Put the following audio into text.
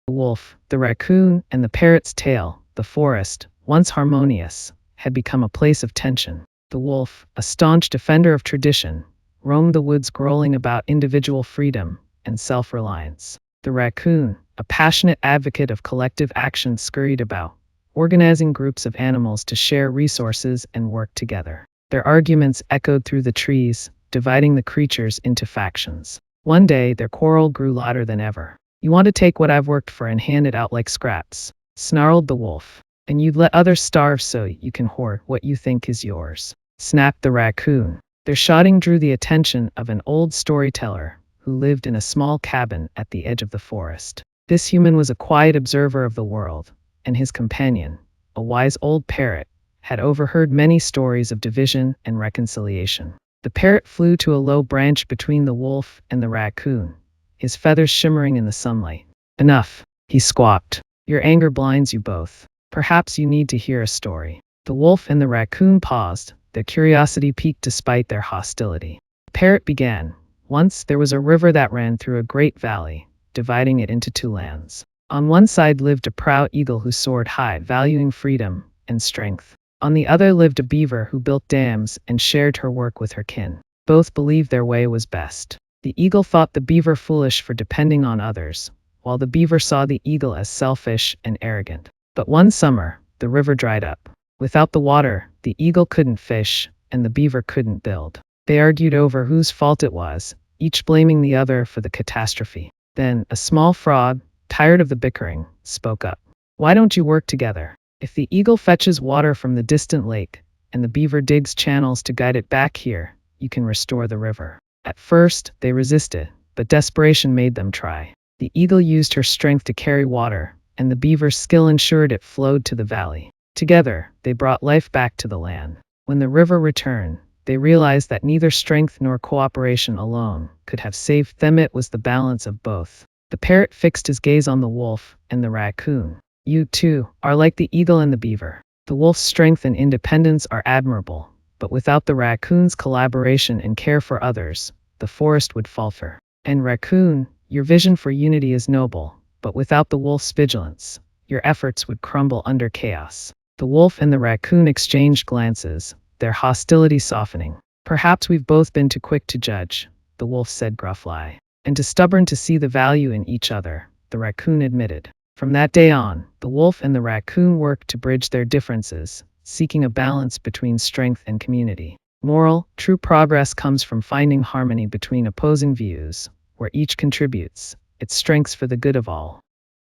The wolf, the raccoon, and the parrot's tale. The forest, once harmonious, had become a place of tension. The wolf, a staunch defender of tradition, roamed the woods growling about individual freedom and self-reliance. The raccoon, a passionate advocate of collective action, scurried about, organizing groups of animals to share resources and work together. Their arguments echoed through the trees, dividing the creatures into factions. One day, their quarrel grew louder than ever. "You want to take what I've worked for and hand it out like scraps," snarled the wolf. "And you'd let others starve so you can hoard what you think is yours," snapped the raccoon. Their shouting drew the attention of an old storyteller who lived in a small cabin at the edge of the forest. This human was a quiet observer of the world, and his companion, a wise old parrot, had overheard many stories of division and reconciliation. The parrot flew to a low branch between the wolf and the raccoon, his feathers shimmering in the sunlight. "Enough," he squawked. "Your anger blinds you both. Perhaps you need to hear a story." The wolf and the raccoon paused, their curiosity piqued despite their hostility. The parrot began. "Once there was a river that ran through a great valley, dividing it into two lands. On one side lived a proud eagle who soared high, valuing freedom and strength. On the other lived a beaver who built dams and shared her work with her kin. Both believed their way was best. The eagle thought the beaver foolish for depending on others, while the beaver saw the eagle as selfish and arrogant. But one summer, the river dried up. Without the water, the eagle couldn't fish, and the beaver couldn't build. They argued over whose fault it was, each blaming the other for the catastrophe. Then, a small frog, tired of the bickering, spoke up. "Why don't you work together? If the eagle fetches water from the distant lake, and the beaver digs channels to guide it back here, you can restore the river." At first, they resisted, but desperation made them try. The eagle used her strength to carry water, and the beaver's skill ensured it flowed to the valley. Together, they brought life back to the land. When the river returned, they realized that neither strength nor cooperation alone could have saved them. It was the balance of both. The parrot fixed his gaze on the wolf and the raccoon. "You, too, are like the eagle and the beaver. The wolf's strength and independence are admirable, but without the raccoon's collaboration and care for others, the forest would falter. And raccoon, your vision for unity is noble, but without the wolf's vigilance, your efforts would crumble under chaos." The wolf and the raccoon exchanged glances, their hostility softening. "Perhaps we've both been too quick to judge," the wolf said gruffly. "And too stubborn to see the value in each other," the raccoon admitted. From that day on, the wolf and the raccoon worked to bridge their differences, seeking a balance between strength and community. Moral: true progress comes from finding harmony between opposing views, where each contributes its strengths for the good of all.